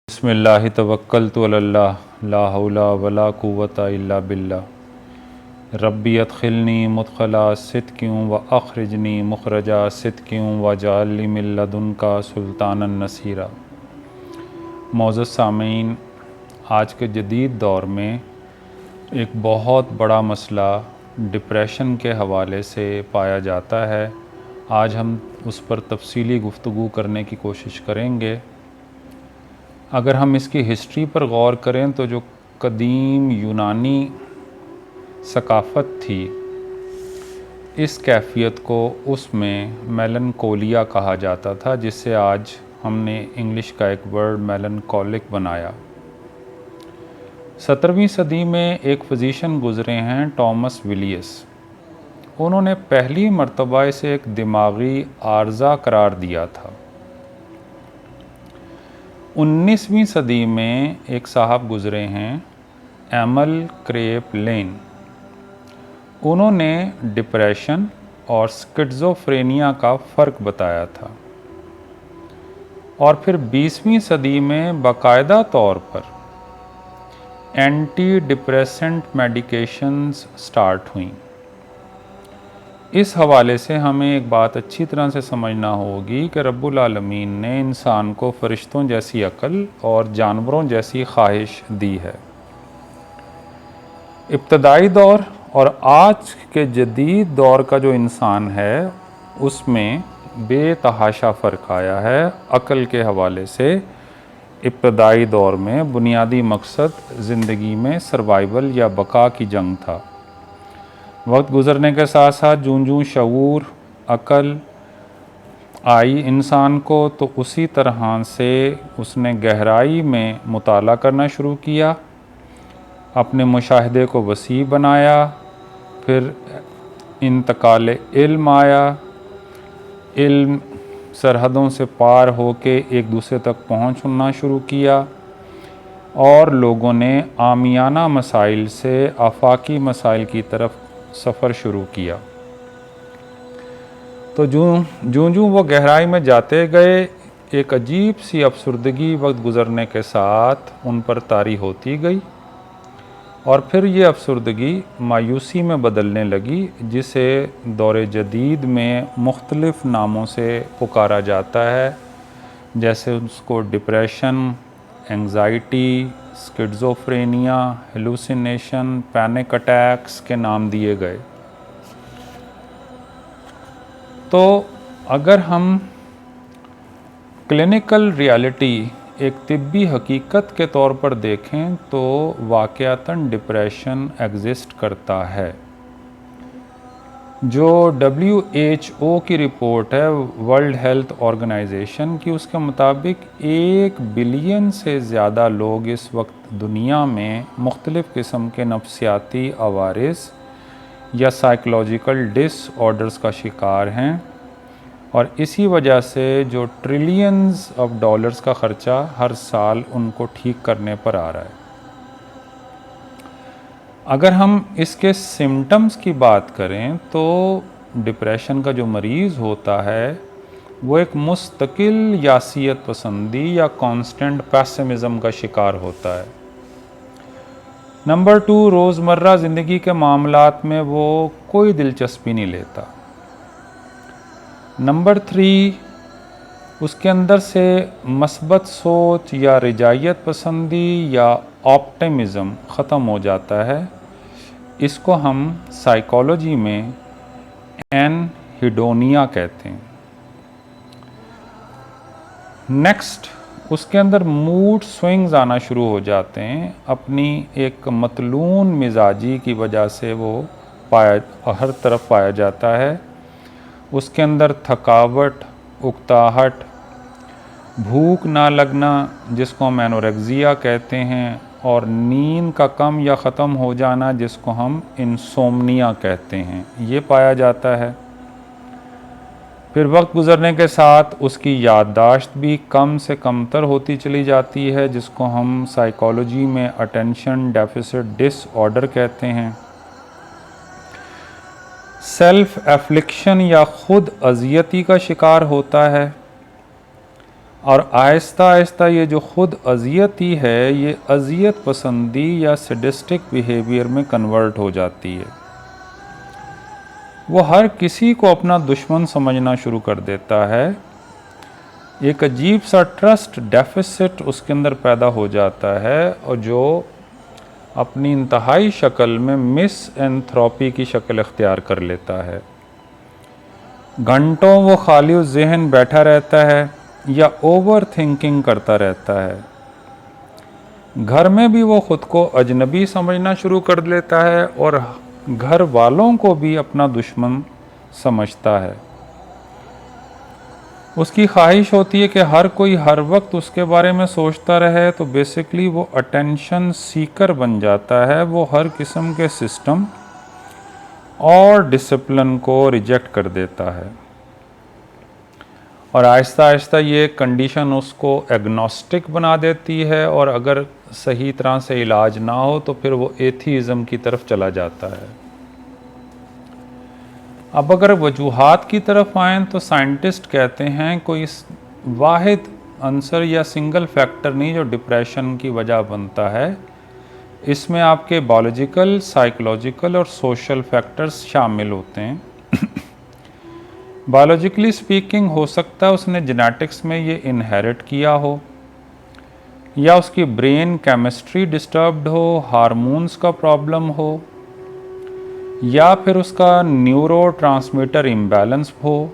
बिस्मिल्लाहि तवक्कलतु अलल्लाह ला हौला वला कुव्वता इल्ला बिल्लाह रब्बी अदखिलनी मुदखला सिद्क़िन व अखरिजनी मुखरजा सिद्क़िन वजअलनी मिन लदुनका सुल्तानन नसीरा। मौजूद सामीन, आज के जदीद दौर में एक बहुत बड़ा मसला डिप्रेशन के हवाले से पाया जाता है। आज हम उस पर तफसीली गुफ्तगू करने की कोशिश करेंगे। अगर हम इसकी हिस्ट्री पर गौर करें तो जो कदीम यूनानी सकाफ़त थी, इस कैफ़ियत को उसमें मेलनकोलिया कहा जाता था, जिससे आज हमने इंग्लिश का एक वर्ड मेलनकोलिक बनाया। 17वीं सदी में एक फ़िज़िशियन गुज़रे हैं, टॉमस विलियस। उन्होंने पहली मर्तबा इसे एक दिमागी आर्ज़ा करार दिया था। 19वीं सदी में एक साहब गुज़रे हैं, एमल क्रेप लेन। उन्होंने डिप्रेशन और स्किज़ोफ्रेनिया का फ़र्क बताया था। और फिर 20वीं सदी में बाकायदा तौर पर एंटी डिप्रेसेंट मेडिकेशंस स्टार्ट हुई। इस हवाले से हमें एक बात अच्छी तरह से समझना होगी कि रब्बुल आलमीन ने इंसान को फ़रिश्तों जैसी अक्ल और जानवरों जैसी ख्वाहिश दी है। इब्तदाई दौर और आज के जदीद दौर का जो इंसान है, उसमें बेतहाशा फ़र्क आया है। अक्ल के हवाले से इब्तदाई दौर में बुनियादी मकसद ज़िंदगी में सर्वाइवल या बका की जंग था। वक्त गुज़रने के साथ साथ जूं जूं शऊर, अक्ल आई इंसान को, तो उसी तरह से उसने गहराई में मुताला करना शुरू किया, अपने मुशाहिदे को वसी बनाया। फिर इंतकाल इल्म आया, इल्म सरहदों से पार होके एक दूसरे तक पहुंचना शुरू किया और लोगों ने आमियाना मसाइल से आफाकी मसाइल की तरफ सफ़र शुरू किया। तो जूं वो गहराई में जाते गए, एक अजीब सी अफसरदगी वक्त गुज़रने के साथ उन पर तारी होती गई और फिर ये अफसरदगी मायूसी में बदलने लगी, जिसे दौर जदीद में मुख्तलिफ़ नामों से पुकारा जाता है। जैसे उसको depression, anxiety, schizophrenia, hallucination, panic attacks के नाम दिए गए। तो अगर हम क्लिनिकल रियलिटी, एक तिब्बी हकीकत के तौर पर देखें, तो वाक़यातन डिप्रेशन एग्ज़िस्ट करता है। जो WHO की रिपोर्ट है, वर्ल्ड हेल्थ ऑर्गेनाइजेशन की, उसके मुताबिक 1 बिलियन से ज़्यादा लोग इस वक्त दुनिया में मुख्तलिफ़ किस्म के नफ्सियाती अवारिस या साइकोलॉजिकल डिसऑर्डर्स का शिकार हैं, और इसी वजह से जो ट्रिलियंस ऑफ डॉलर्स का ख़र्चा हर साल उनको ठीक करने पर आ रहा है। अगर हम इसके सिम्टम्स की बात करें तो डिप्रेशन का जो मरीज़ होता है वो एक मुस्तकिल यासियत पसंदी या कांस्टेंट पेसिमिज़म का शिकार होता है। नंबर 2, रोज़मर्रा ज़िंदगी के मामलात में वो कोई दिलचस्पी नहीं लेता। नंबर 3, उसके अंदर से मस्बत सोच या रिजायत पसंदी या ऑप्टिमिज़म ख़त्म हो जाता है। इसको हम साइकोलॉजी में एनहिडोनिया कहते हैं। नेक्स्ट, उसके अंदर मूड स्विंग्स आना शुरू हो जाते हैं। अपनी एक मतलून मिजाजी की वजह से वो हर तरफ पाया जाता है। उसके अंदर थकावट, उकताहट, भूख ना लगना, जिसको हम एनोरेक्सिया कहते हैं, और नींद का कम या ख़त्म हो जाना, जिसको हम इंसोम्निया कहते हैं, ये पाया जाता है। फिर वक्त गुज़रने के साथ उसकी याददाश्त भी कम से कमतर होती चली जाती है, जिसको हम साइकोलॉजी में अटेंशन डेफिसिट डिसऑर्डर कहते हैं। सेल्फ एफ्लिक्शन या ख़ुद अज़ियती का शिकार होता है। और आहिस्ता आहिस्ता ये जो ख़ुद अज़ियती है, ये अज़ियत पसंदी या सैडिस्टिक बिहेवियर में कन्वर्ट हो जाती है। वो हर किसी को अपना दुश्मन समझना शुरू कर देता है। एक अजीब सा ट्रस्ट डेफिसिट उसके अंदर पैदा हो जाता है, और जो अपनी इंतहाई शक्ल में मिसएंथ्रोपी की शक्ल इख्तियार कर लेता है। घंटों वो खाली ज़हन बैठा रहता है या ओवर थिंकिंग करता रहता है। घर में भी वो ख़ुद को अजनबी समझना शुरू कर लेता है और घर वालों को भी अपना दुश्मन समझता है। उसकी ख्वाहिश होती है कि हर कोई हर वक्त उसके बारे में सोचता रहे, तो बेसिकली वो अटेंशन सीकर बन जाता है। वो हर किस्म के सिस्टम और डिसिप्लिन को रिजेक्ट कर देता है, और आहिस्ता आहिस्ता ये कंडीशन उसको एग्नोस्टिक बना देती है, और अगर सही तरह से इलाज ना हो तो फिर वो एथीज़म की तरफ चला जाता है। अब अगर वजूहात की तरफ आएँ तो साइंटिस्ट कहते हैं कोई वाहिद अंसर या सिंगल फैक्टर नहीं जो डिप्रेशन की वजह बनता है। इसमें आपके बायोलॉजिकल, साइकोलॉजिकल और सोशल फैक्टर्स शामिल होते हैं। बायोलॉजिकली स्पीकिंग हो सकता है उसने जेनेटिक्स में ये इनहेरिट किया हो, या उसकी ब्रेन केमिस्ट्री डिस्टर्ब्ड हो, हार्मोन्स का प्रॉब्लम हो, या फिर उसका न्यूरोट्रांसमीटर इम्बैलेंस हो।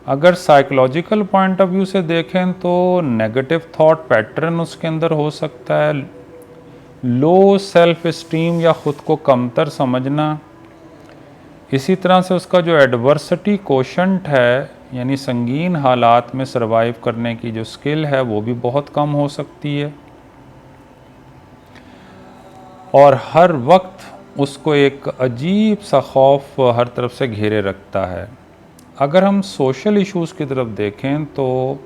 अगर साइकोलॉजिकल पॉइंट ऑफ व्यू से देखें तो नेगेटिव थॉट पैटर्न उसके अंदर हो सकता है, लो सेल्फ इस्टीम या ख़ुद को कमतर समझना। इसी तरह से उसका जो एडवर्सिटी कोशंट है, यानी संगीन हालात में सरवाइव करने की जो स्किल है, वो भी बहुत कम हो सकती है, और हर वक्त उसको एक अजीब सा खौफ हर तरफ से घेरे रखता है। अगर हम सोशल इश्यूज़ की तरफ देखें तो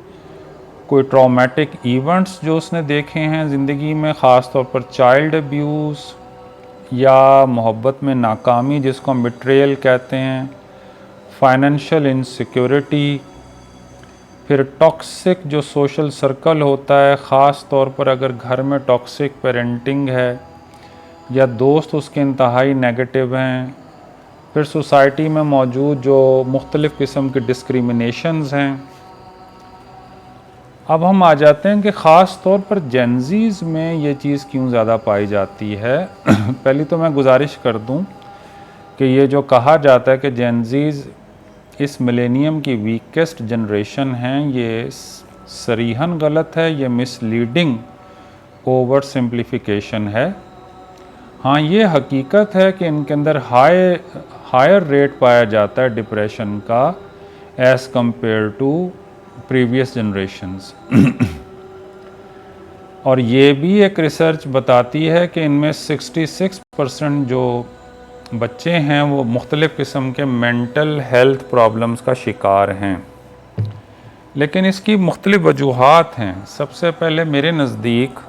कोई ट्रॉमेटिक इवेंट्स जो उसने देखे हैं ज़िंदगी में, ख़ास तौर पर चाइल्ड अब्यूज़ या मोहब्बत में नाकामी जिसको हम बिट्रेयल कहते हैं, फाइनेंशियल इनसिक्योरिटी, फिर टॉक्सिक जो सोशल सर्कल होता है, ख़ास तौर पर अगर घर में टॉक्सिक पेरेंटिंग है या दोस्त उसके इंतहाई नेगेटिव हैं, फिर सोसाइटी में मौजूद जो मुख्तलिफ़ किस्म के डिस्क्रिमिनेशंस हैं। अब हम आ जाते हैं कि ख़ास तौर पर जेनज़ीज़ में ये चीज़ क्यों ज़्यादा पाई जाती है। पहली तो मैं गुजारिश कर दूं कि ये जो कहा जाता है कि जेनज़ीज़ इस मिलेनियम की वीकेस्ट जनरेशन हैं, ये सरीहन गलत है, ये मिसलीडिंग ओवर सिंप्लीफिकेशन है। हाँ, ये हकीकत है कि इनके अंदर हायर रेट पाया जाता है डिप्रेशन का as compare to previous generations. और ये भी एक रिसर्च बताती है कि इनमें 66% जो बच्चे हैं वो मुख्तलिफ़ किस्म के मेंटल हेल्थ प्रॉब्लम्स का शिकार हैं। लेकिन इसकी मुख्तलिफ़ वजूहात हैं। सबसे पहले मेरे नज़दीक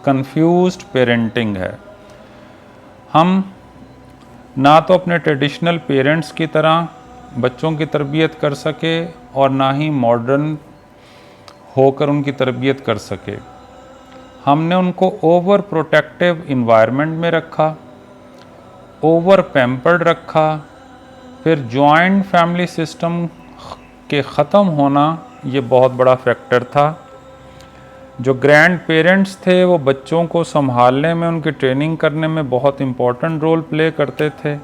कंफ्यूज्ड पेरेंटिंग है। हम ना तो अपने ट्रेडिशनल पेरेंट्स की तरह बच्चों की तरबियत कर सके और ना ही मॉडर्न होकर उनकी तरबियत कर सके। हमने उनको ओवर प्रोटेक्टिव इन्वायरमेंट में रखा, ओवर पैम्पर्ड रखा। फिर जॉइंट फैमिली सिस्टम के ख़त्म होना ये बहुत बड़ा फैक्टर था। जो ग्रैंड पेरेंट्स थे वो बच्चों को संभालने में, उनकी ट्रेनिंग करने में बहुत इम्पोर्टेंट रोल प्ले करते थे।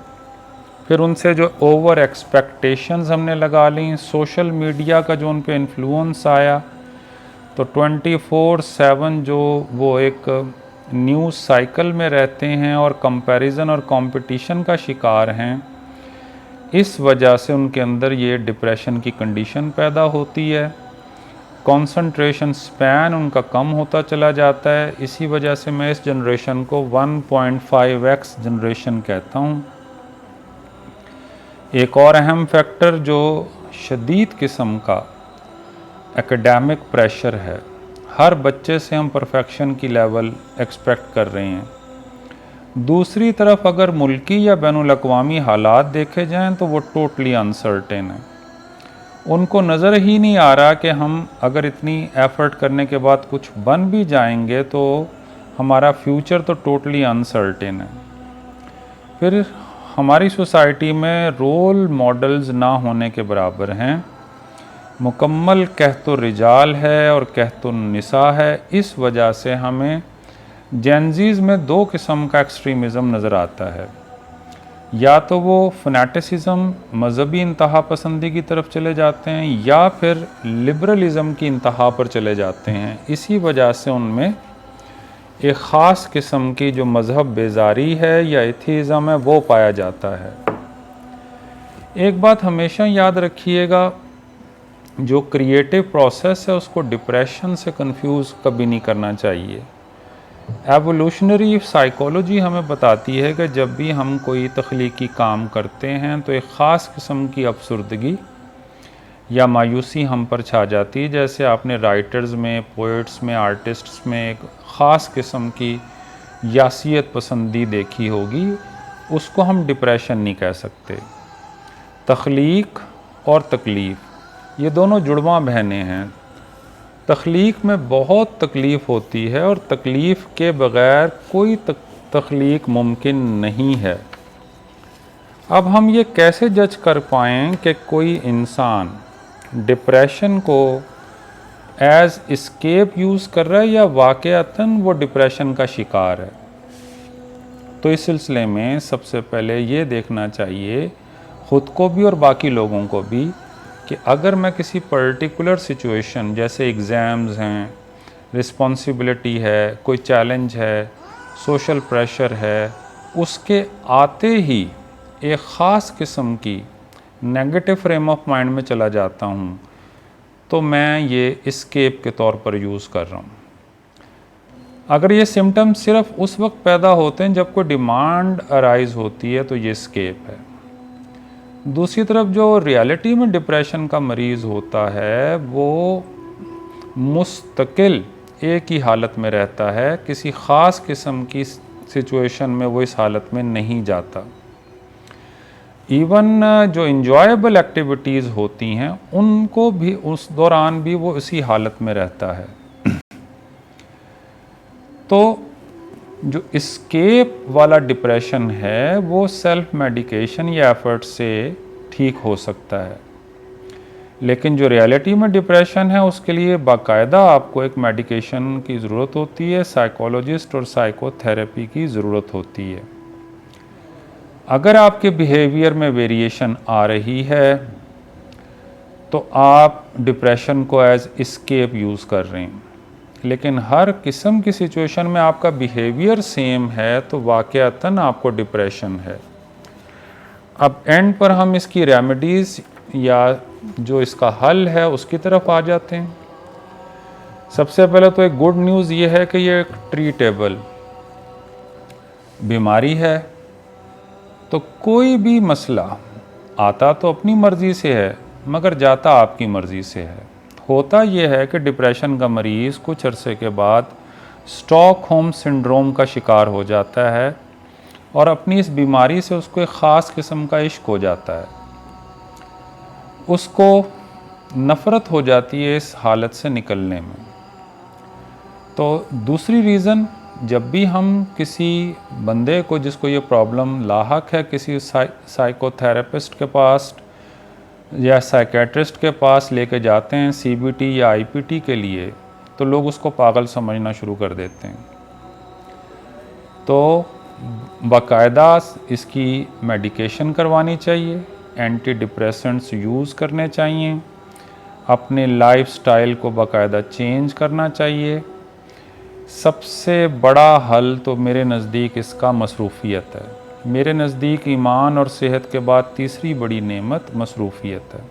फिर उनसे जो ओवर एक्सपेक्टेशंस हमने लगा ली, सोशल मीडिया का जो उन पे इन्फ्लुएंस आया, तो 24/7 जो वो एक न्यूज़ साइकिल में रहते हैं और कंपैरिजन और कंपटीशन का शिकार हैं। इस वजह से उनके अंदर ये डिप्रेशन की कंडीशन पैदा होती है। कंसंट्रेशन स्पैन उनका कम होता चला जाता है। इसी वजह से मैं इस जनरेशन को 1.5x जनरेशन कहता हूँ। एक और अहम फैक्टर जो शदीद किस्म का एकेडमिक प्रेशर है। हर बच्चे से हम परफेक्शन की लेवल एक्सपेक्ट कर रहे हैं। दूसरी तरफ अगर मुल्की या बैनुल अक़वामी हालात देखे जाएं तो वो टोटली अनसर्टेन है। उनको नज़र ही नहीं आ रहा कि हम अगर इतनी एफ़र्ट करने के बाद कुछ बन भी जाएंगे तो हमारा फ्यूचर तो टोटली अनसर्टेन है। फिर हमारी सोसाइटी में रोल मॉडल्स ना होने के बराबर हैं। मुकम्मल कह तो रिजाल है और कह तो निसा है। इस वजह से हमें जेनजीज़ में दो किस्म का एक्सट्रीमिज़म नज़र आता है। या तो वो फनेटिसिज्म मज़हबी इंतहा पसंदी की तरफ चले जाते हैं या फिर लिबरलिज़म की इंतहा पर चले जाते हैं। इसी वजह से उनमें एक ख़ास किस्म की जो मज़हब बेजारी है या एथीज़म है वो पाया जाता है। एक बात हमेशा याद रखिएगा, जो क्रिएटिव प्रोसेस है उसको डिप्रेशन से कंफ्यूज कभी नहीं करना चाहिए। एवोल्यूशनरी साइकोलॉजी हमें बताती है कि जब भी हम कोई तख्लीकी काम करते हैं तो एक ख़ास किस्म की अफसरदगी या मायूसी हम पर छा जाती है। जैसे आपने राइटर्स में, पोइट्स में, आर्टिस्ट्स में एक ख़ास किस्म की यासियत पसंदी देखी होगी, उसको हम डिप्रेशन नहीं कह सकते। तख्लीक और तकलीफ़ ये दोनों जुड़वां बहनें हैं। तख्लीक में बहुत तकलीफ़ होती है और तकलीफ़ के बग़ैर कोई तख्लीक मुमकिन नहीं है। अब हम ये कैसे जज कर पाएँ कि कोई इंसान डिप्रेशन को एज़ एस्केप यूज़ कर रहा है या वाक़अतन वो डिप्रेशन का शिकार है। तो इस सिलसिले में सबसे पहले ये देखना चाहिए ख़ुद को भी और बाकी लोगों को भी कि अगर मैं किसी पर्टिकुलर सिचुएशन, जैसे एग्ज़ाम्स हैं, रिस्पॉन्सिबिलिटी है, कोई चैलेंज है, सोशल प्रेशर है, उसके आते ही एक ख़ास किस्म की नेगेटिव फ्रेम ऑफ माइंड में चला जाता हूँ, तो मैं ये एस्केप के तौर पर यूज़ कर रहा हूँ। अगर ये सिम्टम सिर्फ उस वक्त पैदा होते हैं जब कोई डिमांड अराइज़ होती है तो ये एस्केप है। दूसरी तरफ जो रियलिटी में डिप्रेशन का मरीज़ होता है वो मुस्तकिल एक ही हालत में रहता है, किसी ख़ास किस्म की सिचुएशन में वो इस हालत में नहीं जाता। इवन जो इंजॉयबल एक्टिविटीज़ होती हैं उनको भी उस दौरान भी वो इसी हालत में रहता है। तो जो एस्केप वाला डिप्रेशन है वो सेल्फ मेडिकेशन या एफर्ट से ठीक हो सकता है, लेकिन जो रियलिटी में डिप्रेशन है उसके लिए बाकायदा आपको एक मेडिकेशन की ज़रूरत होती है, साइकोलॉजिस्ट और साइकोथेरेपी की ज़रूरत होती है। अगर आपके बिहेवियर में वेरिएशन आ रही है तो आप डिप्रेशन को एज एस्केप यूज़ कर रहे हैं, लेकिन हर किस्म की सिचुएशन में आपका बिहेवियर सेम है तो वाक़अतन आपको डिप्रेशन है। अब एंड पर हम इसकी रेमेडीज़ या जो इसका हल है उसकी तरफ आ जाते हैं। सबसे पहले तो एक गुड न्यूज़ ये है कि ये एक ट्रीटेबल बीमारी है। तो कोई भी मसला आता तो अपनी मर्ज़ी से है मगर जाता आपकी मर्ज़ी से है। होता यह है कि डिप्रेशन का मरीज़ कुछ अरसे के बाद स्टॉकहोम सिंड्रोम का शिकार हो जाता है और अपनी इस बीमारी से उसको एक ख़ास किस्म का इश्क हो जाता है, उसको नफ़रत हो जाती है इस हालत से निकलने में। तो दूसरी रीज़न, जब भी हम किसी बंदे को जिसको ये प्रॉब्लम लाहक है किसी साइकोथेरेपिस्ट के पास या साइकेट्रिस्ट के पास लेके जाते हैं सीबीटी या आईपीटी के लिए, तो लोग उसको पागल समझना शुरू कर देते हैं। तो बाकायदा इसकी मेडिकेशन करवानी चाहिए, एंटी डिप्रेसेंट्स यूज़ करने चाहिए, अपने लाइफस्टाइल को बाकायदा चेंज करना चाहिए। सबसे बड़ा हल तो मेरे नज़दीक इसका मसरूफ़ियत है। मेरे नज़दीक ईमान और सेहत के बाद तीसरी बड़ी नेमत मसरूफ़ियत है।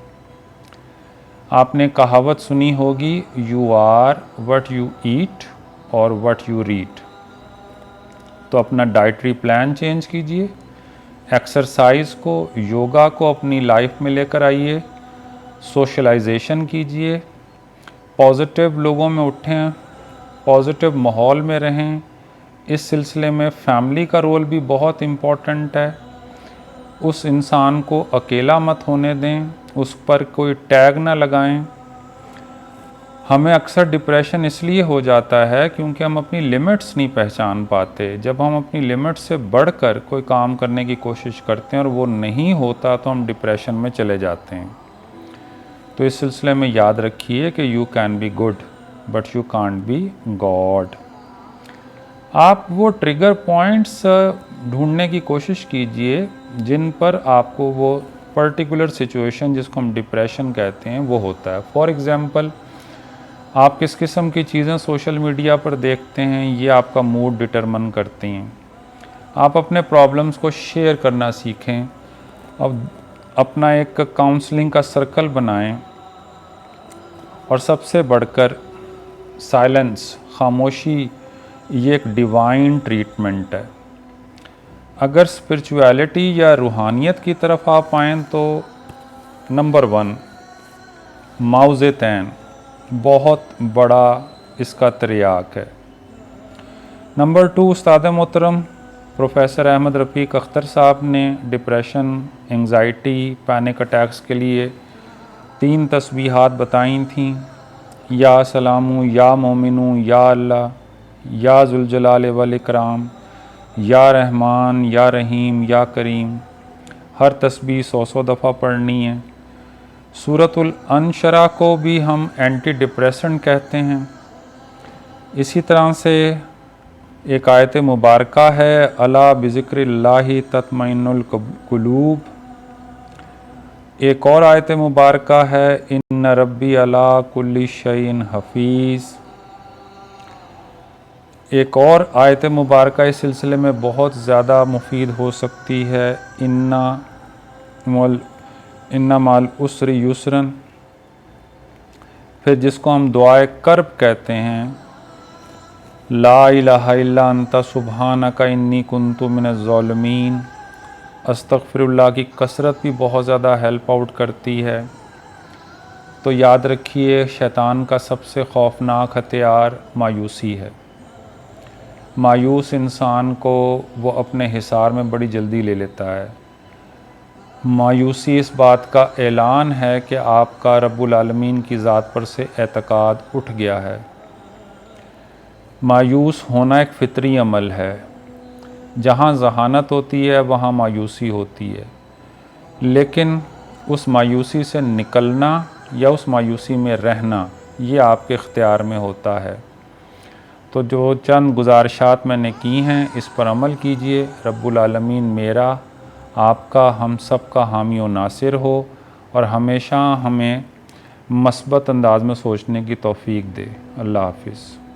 आपने कहावत सुनी होगी, you are what you eat और व्हाट यू रीड। तो अपना डाइटरी प्लान चेंज कीजिए, एक्सरसाइज को, योगा को अपनी लाइफ में लेकर आइए, सोशलाइजेशन कीजिए, पॉजिटिव लोगों में उठें, पॉजिटिव माहौल में रहें। इस सिलसिले में फैमिली का रोल भी बहुत इम्पोर्टेंट है। उस इंसान को अकेला मत होने दें, उस पर कोई टैग ना लगाएं। हमें अक्सर डिप्रेशन इसलिए हो जाता है क्योंकि हम अपनी लिमिट्स नहीं पहचान पाते। जब हम अपनी लिमिट्स से बढ़कर कोई काम करने की कोशिश करते हैं और वो नहीं होता तो हम डिप्रेशन में चले जाते हैं। तो इस सिलसिले में याद रखिए कि you can be good but you can't be God. आप वो ट्रिगर पॉइंट्स ढूंढने की कोशिश कीजिए जिन पर आपको वो पर्टिकुलर सिचुएशन जिसको हम डिप्रेशन कहते हैं वो होता है। फॉर एग्ज़ाम्पल, आप किस किस्म की चीज़ें सोशल मीडिया पर देखते हैं ये आपका मूड डिटरमिन करती हैं। आप अपने प्रॉब्लम्स को शेयर करना सीखें। अब अपना एक काउंसलिंग का सर्कल बनाएं। और सबसे बढ़कर साइलेंस, खामोशी, ये एक डिवाइन ट्रीटमेंट है। अगर स्पिरिचुअलिटी या रूहानियत की तरफ आप आएँ तो नंबर 1 माओ ज़ेडुंग बहुत बड़ा इसका तिर्याक है। नंबर 2 उस्ताद मोहतरम प्रोफेसर अहमद रफ़ीक अख्तर साहब ने डिप्रेशन, एंग्ज़ाइटी, पैनिक अटैक्स के लिए 3 तस्बीहात बताई थीं। या सलामु, या मोमिनु, या अल्लाह, या जुल जलाल वल इकराम, या रहमान, या रहीम, या करीम। हर तस्बीह 100 दफ़ा पढ़नी है। सूरतुल अनशरा को भी हम एंटी डिप्रेसेंट कहते हैं। इसी तरह से एक आयत मुबारका है, अला बिज़िक्रिल्लाहि तत्मइन्नुल कुलूब। एक और आयत मुबारका है, इन्ना रब्बी अला कुल्ली शैइन हफीज़। एक और आयत मुबारका इस सिलसिले में बहुत ज़्यादा मुफीद हो सकती है, इन्ना माल उसरि युसरन। फिर जिसको हम दुआए कर्ब कहते हैं, ला इलाहा इल्ला अंता सुब्हानका इन्नी कुन्तु मिनज़ ज़ालिमीन। अस्तग़फिरुल्लाह की कसरत भी बहुत ज़्यादा हेल्प आउट करती है। तो याद रखिए, शैतान का सबसे खौफनाक हथियार मायूसी है। मायूस इंसान को वो अपने हिसार में बड़ी जल्दी ले लेता है। मायूसी इस बात का ऐलान है कि आपका रब्बुल आलमीन की ज़ात पर से एतकाद उठ गया है। मायूस होना एक फ़ितरी अमल है। जहाँ ज़हानत होती है वहाँ मायूसी होती है, लेकिन उस मायूसी से निकलना या उस मायूसी में रहना ये आपके इख्तियार में होता है। तो जो चंद गुजारिशात मैंने की हैं इस पर अमल कीजिए। रब्बुल आलमीन मेरा, आपका, हम सब का हामी व नासिर हो और हमेशा हमें मस्बत अंदाज में सोचने की तौफ़ीक दे। अल्लाह हाफ़िज़।